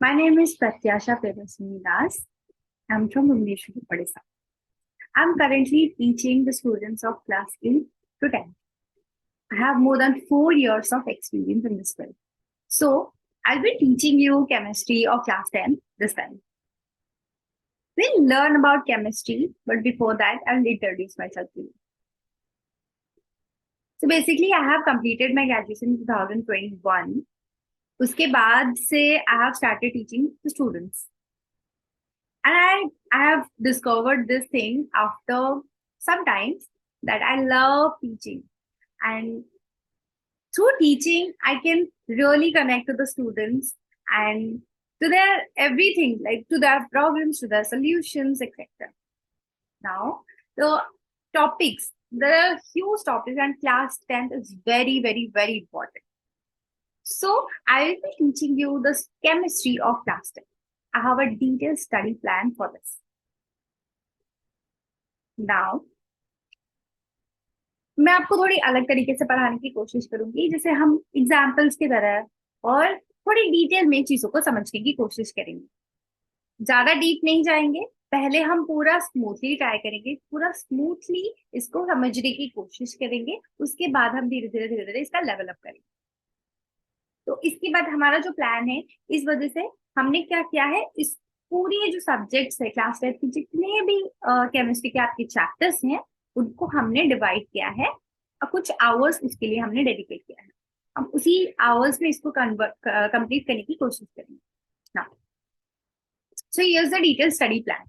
My name is Pratyasha Prabhasini Das. I'm from Bhubaneswar, Odisha. I'm currently teaching the students of class 8 to 10. I have more than 4 years of experience in this field. So, I'll be teaching you chemistry of class 10 this time. We'll learn about chemistry, but before that, I'll introduce myself to you. So, basically, I have completed my graduation in 2021. उसके बाद से I have started teaching to students. And I have discovered this thing after some times that I love teaching. And through teaching, I can really connect to the students and to their everything, like to their problems, to their solutions, etc. Now, the topics, the huge topics, and class 10 is very, very, very important. So, I will be teaching you the chemistry of class 10. I have a detailed study plan for this. Now, मैं आपको थोड़ी अलग तरीके से पढ़ाने की कोशिश करूंगी, जैसे हम एग्जाम्पल्स की तरह, और थोड़ी डिटेल में चीजों को समझने की कोशिश करेंगे। ज्यादा डीप नहीं जाएंगे, पहले हम पूरा स्मूथली ट्राई करेंगे, पूरा स्मूथली इसको समझने की कोशिश करेंगे, उसके बाद हम धीरे धीरे धीरे धीरे इसका लेवल अप करेंगे। तो इसके बाद हमारा जो प्लान है, इस वजह से हमने क्या किया है, इस पूरी जो सब्जेक्ट्स है क्लास 10 की, जितने भी केमिस्ट्री के आपके चैप्टर्स हैं, उनको हमने डिवाइड किया है और कुछ आवर्स उसके लिए हमने डेडिकेट किया है। हम उसी आवर्स में इसको कंप्लीट करने की कोशिश करेंगे ना। So here's the detail study plan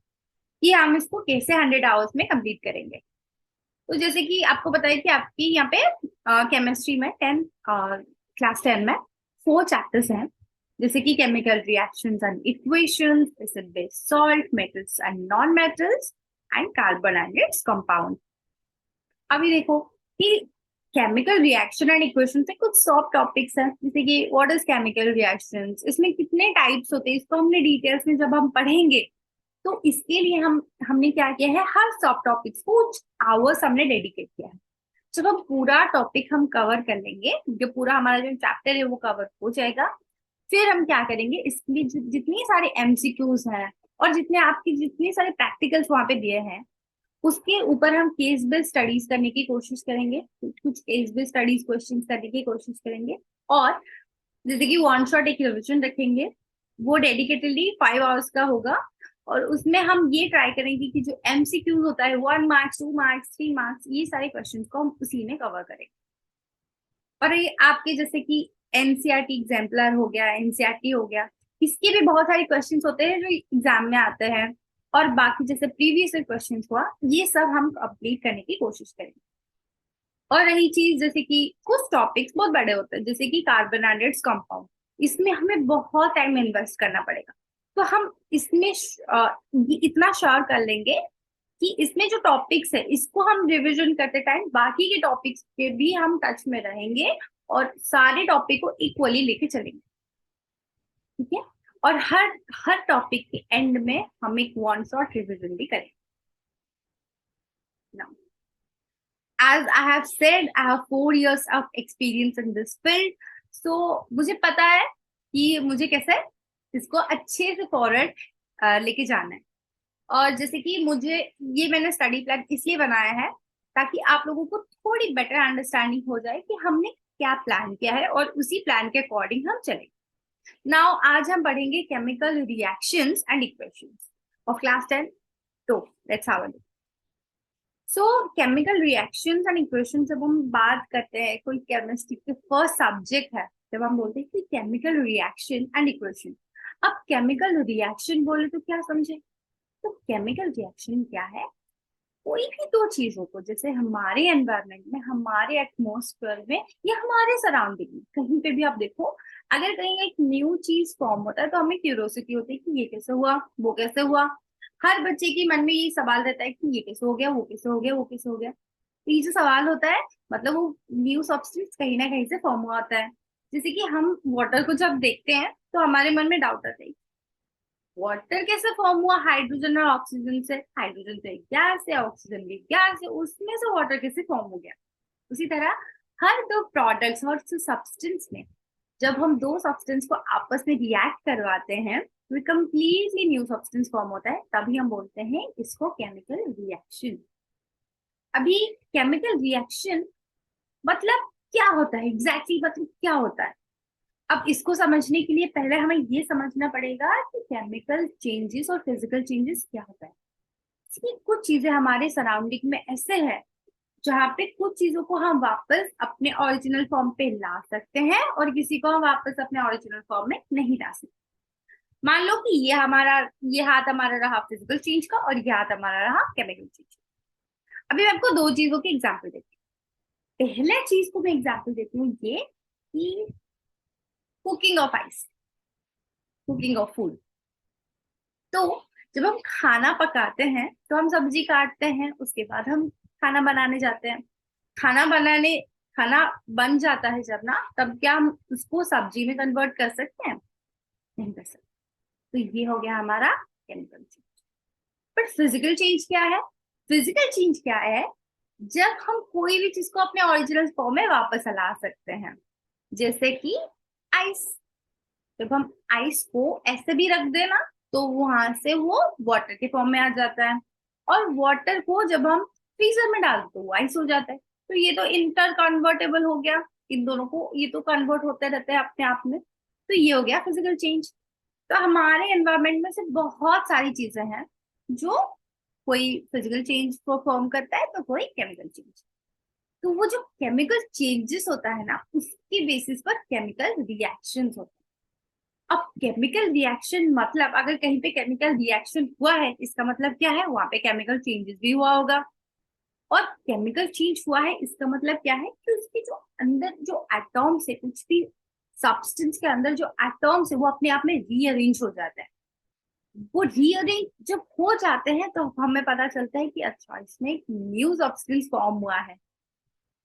कि हम इसको कैसे 100 आवर्स में कंप्लीट करेंगे। तो जैसे कि आपको पता है कि आपकी यहाँ पे केमिस्ट्री में 10 क्लास 10 में 4 चैप्टर्स हैं, जैसे कि chemical reactions and equations, acid base salt, metals and non metals and carbon and its compound. अभी देखो कि केमिकल रिएक्शन एंड इक्वेशन से कुछ सॉफ्ट टॉपिक्स हैं, जैसे कि व्हाट इज केमिकल रिएक्शंस, इसमें कितने टाइप्स होते हैं, इसको हमने डिटेल्स में जब हम पढ़ेंगे, तो इसके लिए हमने क्या किया है, हर सॉफ्ट टॉपिक्स को कुछ आवर्स हमने डेडिकेट किया है। जब हम पूरा टॉपिक हम कवर कर लेंगे, जो पूरा हमारा जो चैप्टर है वो कवर हो जाएगा, फिर हम क्या करेंगे, इसमें जितनी सारे एमसीक्यूज हैं और जितने सारे प्रैक्टिकल्स वहां पे दिए हैं, उसके ऊपर हम केस बेस्ड स्टडीज करने की कोशिश करेंगे, कुछ केस बेस्ड स्टडीज क्वेश्चंस करने की कोशिश करेंगे। और जैसे कि वन शॉट एक रिविजन रखेंगे, वो डेडिकेटेडली 5 आवर्स का होगा, और उसमें हम ये ट्राई करेंगे कि जो एमसीक्यूज होता है 1 मार्क्स, 2 मार्क्स, 3 मार्क्स, ये सारे क्वेश्चंस को हम उसी में कवर करेंगे। और ये आपके जैसे कि एनसीईआरटी एग्जाम्पलर हो गया, एनसीईआरटी हो गया, इसके भी बहुत सारे क्वेश्चंस होते हैं जो एग्जाम में आते हैं, और बाकी जैसे प्रीवियस क्वेश्चंस हुआ, ये सब हम कंप्लीट करने की कोशिश करेंगे। और रही चीज जैसे कि कुछ टॉपिक्स बहुत बड़े होते हैं, जैसे कि कार्बन एंड इट्स कंपाउंड, इसमें हमें बहुत टाइम इन्वेस्ट करना पड़ेगा। तो हम इसमें इतना श्योर कर लेंगे कि इसमें जो टॉपिक्स है, इसको हम रिविजन करते टाइम बाकी के टॉपिक्स के भी हम टच में रहेंगे, और सारे टॉपिक को इक्वली लेके चलेंगे, ठीक है। और हर हर टॉपिक के एंड में हम एक वन शॉट रिविजन भी करेंगे। Now, as I have said, I have 4 years of experience in this field. So मुझे पता है कि मुझे कैसे इसको अच्छे से फॉरवर्ड लेके जाना है। और जैसे कि मैंने स्टडी प्लान इसलिए बनाया है ताकि आप लोगों को थोड़ी बेटर अंडरस्टैंडिंग हो जाए कि हमने क्या प्लान किया है, और उसी प्लान के अकॉर्डिंग हम चलेंगे। नाउ आज हम पढ़ेंगे chemical reactions and equations of class 10। तो let's have a look. So chemical reactions and equations जब हम बात करते हैं, कोई केमिस्ट्री के फर्स्ट सब्जेक्ट है, जब हम बोलते हैं कि केमिकल रिएक्शन एंड इक्वेशन। अब केमिकल रिएक्शन बोले तो क्या समझे, तो केमिकल रिएक्शन क्या है, कोई भी दो चीजों को, जैसे हमारे एनवायरनमेंट में, हमारे एटमॉस्फेयर में, या हमारे सराउंडिंग में, कहीं पे भी आप देखो, अगर कहीं एक न्यू चीज फॉर्म होता है तो हमें क्यूरियोसिटी होती है कि ये कैसे हुआ, वो कैसे हुआ। हर बच्चे के मन में ये सवाल रहता है कि ये कैसे हो गया, वो कैसे हो गया, वो कैसे हो गया। तो ये जो सवाल होता है, मतलब वो न्यू सब्सटेंस कहीं ना कहीं से फॉर्म हुआ होता है। जैसे कि हम वाटर को जब देखते हैं तो हमारे मन में डाउट आता है, वाटर कैसे फॉर्म हुआ, हाइड्रोजन और ऑक्सीजन से, हाइड्रोजन से गैस है, ऑक्सीजन भी गैस है, उसमें से वाटर कैसे फॉर्म हो गया। उसी तरह हर दो प्रोडक्ट्स और सब्सटेंस में जब हम दो सब्सटेंस को आपस में रिएक्ट करवाते हैं तो कंप्लीटली न्यू सब्सटेंस फॉर्म होता है, तभी हम बोलते हैं इसको केमिकल रिएक्शन। अभी केमिकल रिएक्शन मतलब क्या होता है एग्जैक्टली, मतलब क्या होता है? अब इसको समझने के लिए पहले हमें ये समझना पड़ेगा कि केमिकल चेंजेस और फिजिकल चेंजेस क्या होता है। इसकी कुछ चीजें हमारे सराउंडिंग में ऐसे है जहाँ पे कुछ चीजों को हम वापस अपने ओरिजिनल फॉर्म पे ला सकते हैं और किसी को हम वापस अपने ओरिजिनल फॉर्म में नहीं ला सकते। मान लो कि ये हाथ हमारा रहा फिजिकल चेंज का और ये हाथ हमारा रहा केमिकल चेंज। अभी मैं आपको दो चीजों की एग्जाम्पल देती हूँ। पहले चीज को मैं एग्जाम्पल देती हूँ ये कि cooking of ice, cooking of food. तो जब हम खाना पकाते हैं तो हम सब्जी काटते हैं, उसके बाद हम खाना बनाने जाते हैं। खाना बनाने खाना बन जाता है जब ना, तब क्या हम उसको सब्जी में कन्वर्ट कर सकते हैं? नहीं कर सकते। तो ये हो गया हमारा केमिकल चेंज। पर फिजिकल चेंज क्या है? फिजिकल चेंज क्या है? जब हम कोई भी चीज को अपने ओरिजिनल फॉर्म में वापस ला सकते हैं, जैसे कि आइस। जब हम आइस को ऐसे भी रख देना तो वहां से वो वाटर के फॉर्म में आ जाता है, और वाटर को जब हम फ्रीजर में डाल दो तो वो आइस हो जाता है। तो ये तो इंटर कन्वर्टेबल हो गया, इन दोनों को ये तो कन्वर्ट होते रहते हैं अपने आप में। तो ये हो गया फिजिकल चेंज। तो हमारे एनवायरमेंट में से बहुत सारी चीजें हैं जो कोई फिजिकल चेंज परफॉर्म करता है तो कोई केमिकल चेंज। तो वो जो केमिकल चेंजेस होता है ना, उसके बेसिस पर केमिकल रिएक्शंस होते हैं। अब केमिकल रिएक्शन मतलब अगर कहीं पे केमिकल रिएक्शन हुआ है इसका मतलब क्या है? वहां पे केमिकल चेंजेस भी हुआ होगा। और केमिकल चेंज हुआ है इसका मतलब क्या है कि उसके जो अंदर जो एटॉम्स है, कुछ भी सब्सटेंस के अंदर जो एटॉम्स है वो अपने आप में रीअरेंज हो जाता है। वो रीअरेंज जब हो जाते हैं तो हमें पता चलता है कि अच्छा इसमें एक न्यू सब्सटेंस फॉर्म हुआ है।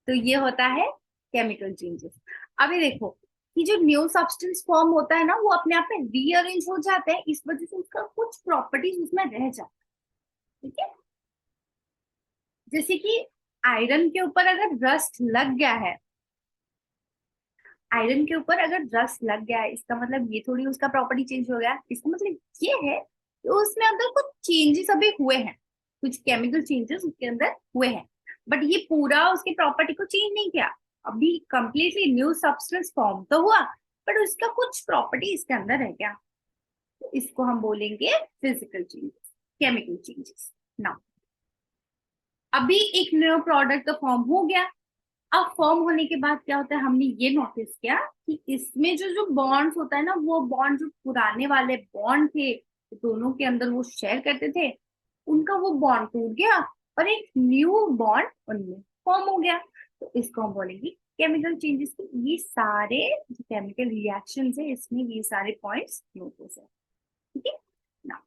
तो ये होता है केमिकल चेंजेस। अभी देखो कि जो न्यू सब्सटेंस फॉर्म होता है ना, वो अपने आप में रीअरेंज हो जाते हैं, इस वजह से उसका कुछ प्रॉपर्टीज उसमें रह जाता है। ठीक है, जैसे कि आयरन के ऊपर अगर रस्ट लग गया है, आयरन के ऊपर अगर रस्ट लग गया है इसका मतलब ये थोड़ी उसका प्रॉपर्टी चेंज हो गया। इसका मतलब ये है कि उसमें अंदर कुछ चेंजेस अभी हुए हैं, कुछ केमिकल चेंजेस उसके अंदर हुए हैं, बट ये पूरा उसकी प्रॉपर्टी को चेंज नहीं किया। अभी कंप्लीटली न्यू सब्सटेंस फॉर्म तो हुआ, बट उसका कुछ प्रॉपर्टी इसके अंदर रह गया। तो इसको हम बोलेंगे physical changes, chemical changes. Now अभी एक न्यू प्रोडक्ट तो फॉर्म हो गया। अब फॉर्म होने के बाद क्या होता है, हमने ये नोटिस किया कि इसमें जो जो बॉन्ड्स होता है ना, वो बॉन्ड जो पुराने वाले बॉन्ड थे दोनों के अंदर वो शेयर करते थे, उनका वो बॉन्ड टूट गया और एक न्यू बॉन्ड उनमें फॉर्म हो गया। तो इसको हम बोलेंगे केमिकल चेंजेस की। ये सारे जो केमिकल रिएक्शन है इसमें ये सारे पॉइंट्स नोटिस है। ठीक है ना।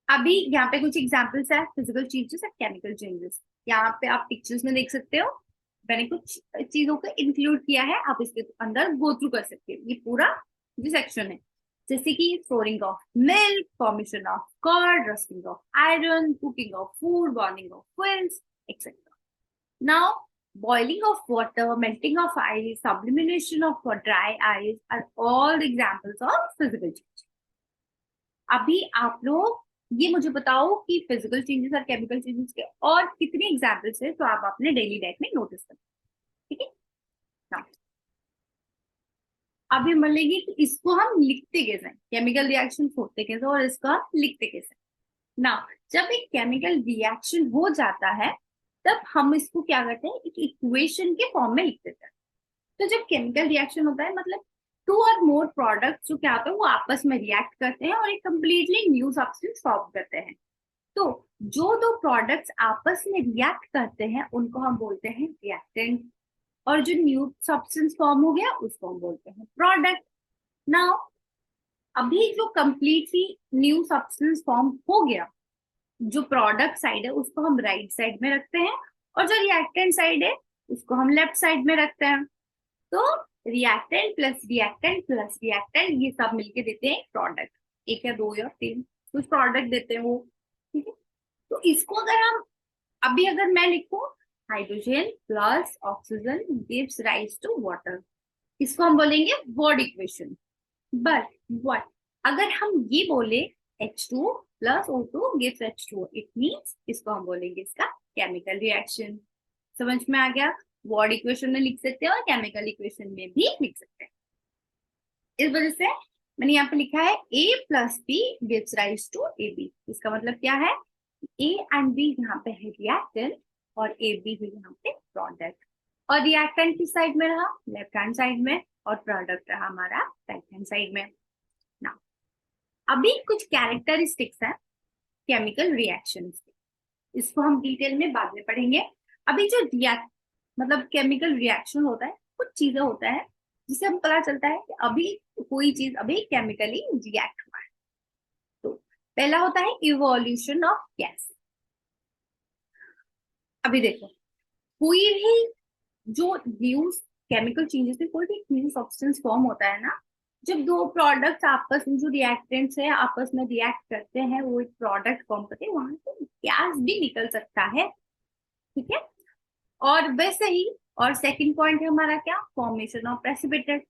अभी यहाँ पे कुछ एग्जांपल्स है फिजिकल चेंजेस और केमिकल चेंजेस। यहाँ पे आप पिक्चर्स में देख सकते हो, मैंने कुछ चीजों को इंक्लूड किया है, आप इसके अंदर गो थ्रू कर सकते हो ये पूरा जो सेक्शन है। जैसे कि storing of milk, formation of curd, rusting of iron, cooking of food, burning of fuels, etcetera. Now boiling of water, melting of ice, sublimation of dry ice are all examples of physical change। अभी आप लोग ये मुझे बताओ कि physical changes और chemical changes के और कितने एग्जाम्पल्स है तो आप अपने डेली लाइफ में नोटिस करें। ठीक है ना। अभी मान लीजिए कि इसको हम लिखते कैसे, केमिकल रिएक्शन होते कैसे और इसको हम लिखते कैसे ना। जब एक केमिकल रिएक्शन हो जाता है तब हम इसको क्या करते हैं, एक इक्वेशन के फॉर्म में लिख देते हैं। तो जब केमिकल रिएक्शन होता है मतलब टू और मोर प्रोडक्ट्स जो क्या होता है वो आपस में रिएक्ट करते हैं और एक कंप्लीटली न्यू सब्सटेंस फॉर्म करते हैं। तो जो दो प्रोडक्ट्स आपस में रिएक्ट करते हैं उनको हम बोलते हैं रिएक्टेंट, और जो न्यू सब्सटेंस फॉर्म हो गया उसको हम बोलते हैं प्रोडक्ट। नाउ अभी जो कंप्लीटली न्यू सब्सटेंस फॉर्म हो गया, जो प्रोडक्ट साइड है उसको हम राइट साइड में रखते हैं और जो रिएक्टेंट साइड है उसको हम लेफ्ट साइड में रखते हैं। तो रिएक्टेंट प्लस रिएक्टेंट ये सब मिलके देते हैं प्रोडक्ट, एक या दो या तीन कुछ प्रोडक्ट देते हैं वो। ठीक है, तो इसको अगर हम अभी अगर मैं लिखूं hydrogen plus oxygen gives rise to water, इसको हम बोलेंगे वर्ड इक्वेशन। बट व्हाट, अगर हम ये बोले H2 plus O2 gives H2O, it means इसको हम बोलेंगे इसका केमिकल रिएक्शन। समझ में आ गया? वर्ड इक्वेशन में लिख सकते हैं और केमिकल इक्वेशन में भी लिख सकते हैं। इस वजह से मैंने यहाँ पे लिखा है A plus B gives rise to A B. इसका मतलब क्या है? ए एंड बी यहाँ पे है रिएक्टेंट और ए बी भी यहाँ पे प्रोडक्ट। और रिएक्टेंट किस साइड में रहा? लेफ्ट हैंड साइड में, और प्रोडक्ट रहा हमारा राइट हैंड साइड में ना। अभी कुछ कैरेक्टरिस्टिक्स हैं केमिकल रिएक्शंस के, इसको हम डिटेल में बाद में पढ़ेंगे। अभी जो रिएक्ट मतलब केमिकल रिएक्शन होता है, कुछ चीजें होता है जिससे हम पता चलता है कि अभी कोई चीज अभी केमिकली रिएक्ट हुआ है। तो पहला होता है इवोल्यूशन ऑफ गैस। अभी देखो, कोई भी जो न्यूज केमिकल चेंजेस में कोई भी न्यू सब्सटेंस फॉर्म होता है ना, जब दो प्रोडक्ट्स आपस में, जो रिएक्टेंट्स है आपस में रिएक्ट करते हैं, वो एक प्रोडक्ट फॉर्म करते हैं, वहां से गैस भी निकल सकता है। ठीक है? और वैसे ही, और सेकंड पॉइंट है हमारा क्या? Formation of precipitate.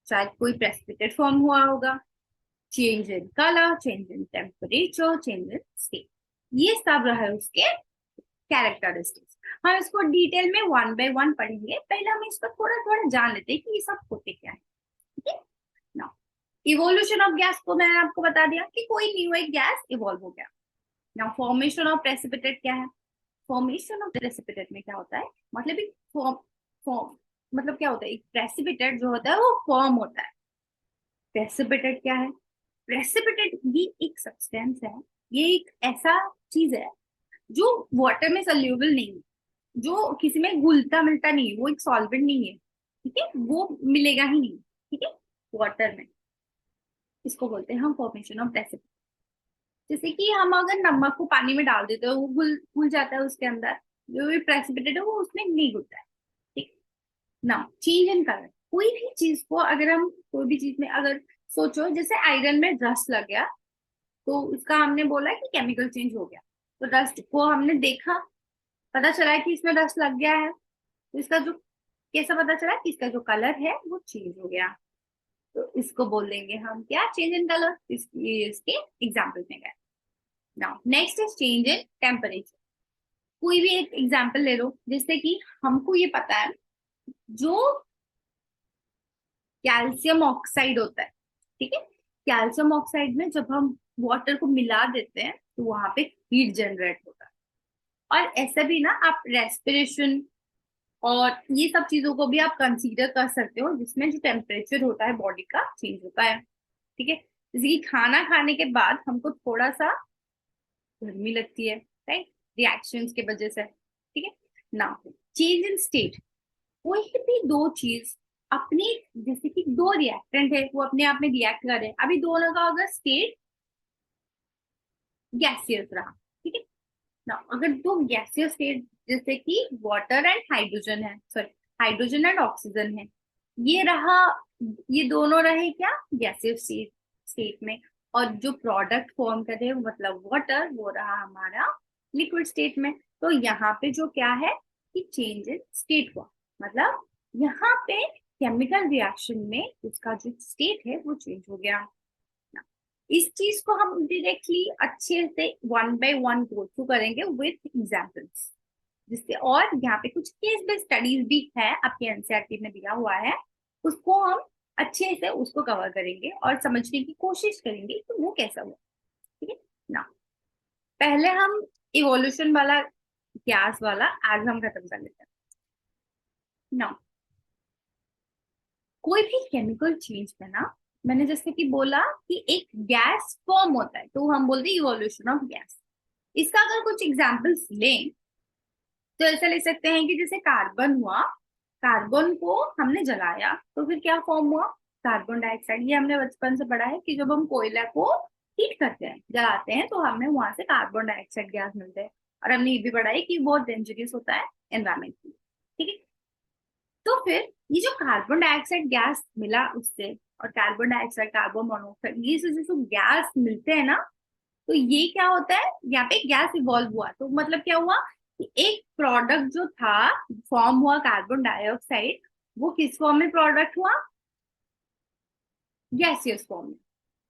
शायद कोई प्रेसिपिटेट फॉर्म हुआ होगा। Change in colour, change in temperature, change in state, ये सब रहे उसके कैरेक्टरिस्टिक्स। हम इसको डिटेल में वन बाय वन पढ़ेंगे। पहले हम इसको थोड़ा थोड़ा जान लेते हैं कि ये सब होते क्या है। ठीक है ना? इवोल्यूशन ऑफ गैस को मैंने आपको बता दिया कि कोई न्यू एक गैस इवॉल्व हो गया। ना फॉर्मेशन ऑफ प्रेसिपिटेट क्या है? फॉर्मेशन ऑफ प्रेसिपिटेट में क्या होता है? मतलब एक फॉर्म फॉर्म मतलब क्या होता है? एक प्रेसिपिटेट जो होता है वो फॉर्म होता है। प्रेसिपिटेट क्या है? प्रेसिपिटेट ये एक सब्सटेंस है, ये एक ऐसा चीज है जो वाटर में सोल्यूबल नहीं है, जो किसी में घुलता मिलता नहीं है, वो एक सॉल्वेंट नहीं है। ठीक है? वो मिलेगा ही नहीं। ठीक है? वाटर में। इसको बोलते हैं हम फॉर्मेशन ऑफ प्रेसिपिटेट। जैसे कि हम अगर नमक को पानी में डाल देते हैं, वो घुल घुल जाता है उसके अंदर, जो भी प्रेसिपिटेट है वो उसमें नहीं घुलता है। ठीक ना? चेंज इन कलर, कोई भी चीज को अगर हम, कोई भी चीज में अगर सोचो, जैसे आयरन में रस्ट लग गया, तो उसका हमने बोला कि केमिकल चेंज हो गया। तो रस्ट को हमने देखा, पता चला है कि इसमें रस्ट लग गया है, तो इसका जो, कैसा पता चला कि इसका जो कलर है वो चेंज हो गया। तो इसको बोल देंगे हम क्या? Change in colour. इसके एग्जाम्पल में गए। Now next is change in temperature. कोई भी एक एग्जाम्पल ले लो, जैसे कि हमको ये पता है जो कैल्शियम ऑक्साइड होता है। ठीक है? कैल्शियम ऑक्साइड में जब हम वाटर को मिला देते हैं तो वहां पे हीट जनरेट होता है। और ऐसा भी ना, आप रेस्पिरेशन और ये सब चीजों को भी आप कंसीडर कर सकते हो, जिसमें जो टेम्परेचर होता है बॉडी का चेंज होता है। ठीक है? जैसे कि खाना खाने के बाद हमको थोड़ा सा गर्मी लगती है, राइट? रिएक्शंस के वजह से। ठीक है ना? चेंज इन स्टेट, कोई भी दो चीज अपनी, जैसे कि दो रिएक्टेंट है, वो अपने आप में रिएक्ट कर रहे हैं, अभी दोनों का अगर स्टेट गैसियस रहा। ठीक है ना? अगर दो गैसियस स्टेट, जैसे कि वाटर एंड हाइड्रोजन है, सॉरी, हाइड्रोजन एंड ऑक्सीजन है, ये रहा, ये दोनों रहे क्या? गैसियस स्टेट में। और जो प्रोडक्ट फॉर्म करे मतलब वाटर, वो रहा हमारा लिक्विड स्टेट में। तो यहाँ पे जो क्या है कि चेंज इन स्टेट हुआ, मतलब यहाँ पे केमिकल रिएक्शन में उसका जो स्टेट है वो चेंज हो गया। इस चीज को हम डायरेक्टली अच्छे से one by one go through करेंगे विथ एग्जांपल्स, जिससे, और यहाँ पे कुछ केस बेस्ड स्टडीज भी है आपके एनसीईआरटी में दिया हुआ है, उसको हम अच्छे से उसको कवर करेंगे और समझने की कोशिश करेंगे कि वो कैसा हुआ। ठीक है ना? पहले हम इवोल्यूशन वाला, गैस वाला आज हम खत्म कर लेते हैं ना। कोई भी केमिकल चेंज में ना, मैंने जैसे कि बोला कि एक गैस फॉर्म होता है, तो हम बोलते हैं इवोल्यूशन ऑफ गैस। इसका अगर कुछ एग्जांपल्स लें तो ऐसा ले सकते हैं कि जैसे कार्बन हुआ, कार्बन को हमने जलाया तो फिर क्या फॉर्म हुआ? Carbon dioxide. ये हमने बचपन से पढ़ा है कि जब हम कोयला को हीट करते हैं, जलाते हैं, तो हमें वहां से कार्बन डाइऑक्साइड गैस मिलते हैं। और हमने ये भी पढ़ा है कि बहुत डेंजरस होता है एनवायरमेंट के लिए। ठीक है? तो फिर ये जो कार्बन डाइऑक्साइड गैस मिला उससे, और कार्बन डाइऑक्साइड, कार्बन मोनोऑक्साइड, ये जो गैस मिलते हैं ना, तो ये क्या होता है? यहाँ पे गैस इवॉल्व हुआ, तो मतलब क्या हुआ कि एक प्रोडक्ट जो था, फॉर्म हुआ कार्बन डाइऑक्साइड, वो किस फॉर्म में प्रोडक्ट हुआ? गैसियस फॉर्म में।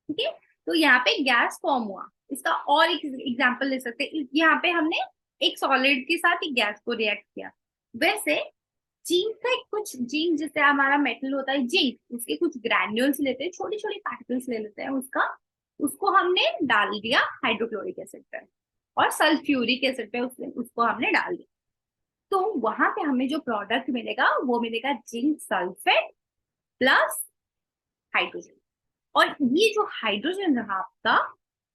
ठीक है, तो यहाँ पे गैस फॉर्म हुआ। इसका और एक एग्जांपल ले सकते हैं, यहाँ पे हमने एक सॉलिड के साथ एक गैस को रिएक्ट किया। वैसे जिंक का कुछ जिंक, जैसे हमारा मेटल होता है जिंक, उसके कुछ ग्रैन्यूल्स लेते हैं, छोटी छोटी पार्टिकल्स ले लेते हैं उसका, उसको हमने डाल दिया हाइड्रोक्लोरिक एसिड पे और सल्फ्यूरिक एसिड पे उसको हमने डाल दिया। तो वहां पे हमें जो प्रोडक्ट मिलेगा वो मिलेगा जिंक सल्फेट प्लस हाइड्रोजन। और ये जो हाइड्रोजन रहा आपका,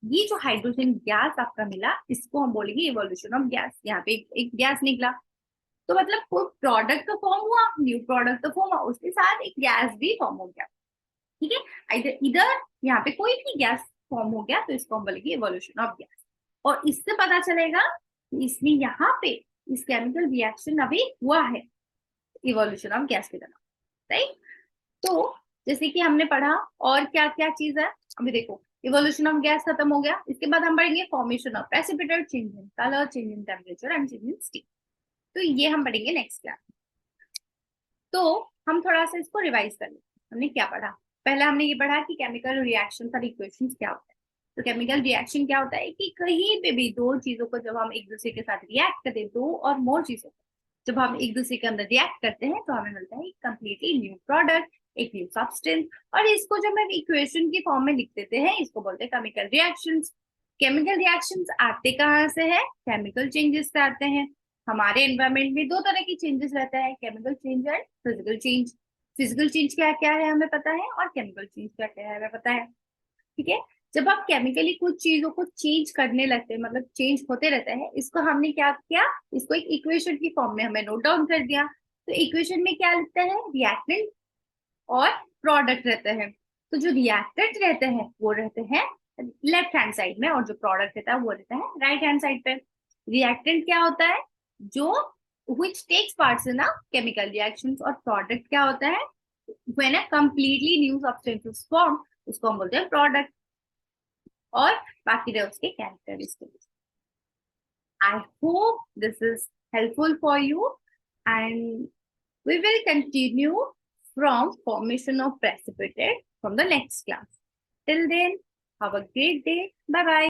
ये जो हाइड्रोजन गैस आपका मिला, इसको हम बोलेंगे इवोल्यूशन ऑफ गैस। यहाँ पे एक गैस निकला, तो मतलब कोई प्रोडक्ट तो फॉर्म हुआ, न्यू प्रोडक्ट तो फॉर्म हुआ, उसके साथ एक गैस भी फॉर्म हो गया। ठीक है, इधर इधर यहाँ पे कोई भी गैस फॉर्म हो गया तो इसको हम बोलेंगे इवोल्यूशन ऑफ गैस। और इससे पता चलेगा कि इसमें यहाँ पे इस केमिकल रिएक्शन अभी हुआ है इवोल्यूशन ऑफ गैस की तरह। राइट, तो जैसे कि हमने पढ़ा और क्या क्या चीज है, अभी देखो इवोल्यूशन ऑफ गैस खत्म हो गया, इसके बाद हम पढ़ेंगे formation of precipitate, change in colour, change in temperature and change in steam. तो ये हम पढ़ेंगे नेक्स्ट क्लास। तो हम थोड़ा सा इसको रिवाइज कर लेते हैं, हमने क्या पढ़ा। पहले हमने ये पढ़ा कि केमिकल रिएक्शन और इक्वेशंस क्या होता है। तो केमिकल रिएक्शन क्या होता है कि कहीं पे भी दो चीजों को जब हम एक दूसरे के साथ रिएक्ट करते हैं, दो और मोर चीजों को जब हम एक दूसरे के अंदर रिएक्ट करते हैं, तो हमें मिलता है एक कंप्लीटली न्यू प्रोडक्ट, एक न्यू सब्सटेंस। और इसको जब हम इक्वेशन की फॉर्म में लिख देते हैं, इसको बोलते हैं केमिकल रिएक्शंस। केमिकल रिएक्शंस आते कहाँ से है? केमिकल चेंजेस से आते हैं। हमारे एनवायरमेंट में दो तरह की चेंजेस रहता है, chemical change and physical change. Physical change क्या क्या है हमें पता है, और केमिकल चेंज क्या क्या है हमें पता है। ठीक है, जब आप केमिकली कुछ चीजों को चेंज करने लगते हैं, मतलब चेंज होते रहते हैं, इसको हमने क्या किया, इसको एक इक्वेशन की फॉर्म में हमें नोट डाउन कर दिया। तो इक्वेशन में क्या लिखते हैं, रिएक्टेंट और प्रोडक्ट रहते हैं। तो जो रिएक्टेंट रहते हैं वो रहते हैं लेफ्ट हैंड साइड में, और जो प्रोडक्ट रहता है वो रहता है राइट हैंड साइड पे। रिएक्टेंट क्या होता है, जो which takes parts in a chemical reactions, और प्रोडक्ट क्या होता है, when a completely new substance is formed, उसको हम बोलते हैं प्रोडक्ट। और बाकी रहे उसके characteristics. I hope this is helpful for you, and we will continue from formation of precipitate from the next class. Till then, have a great day. Bye bye.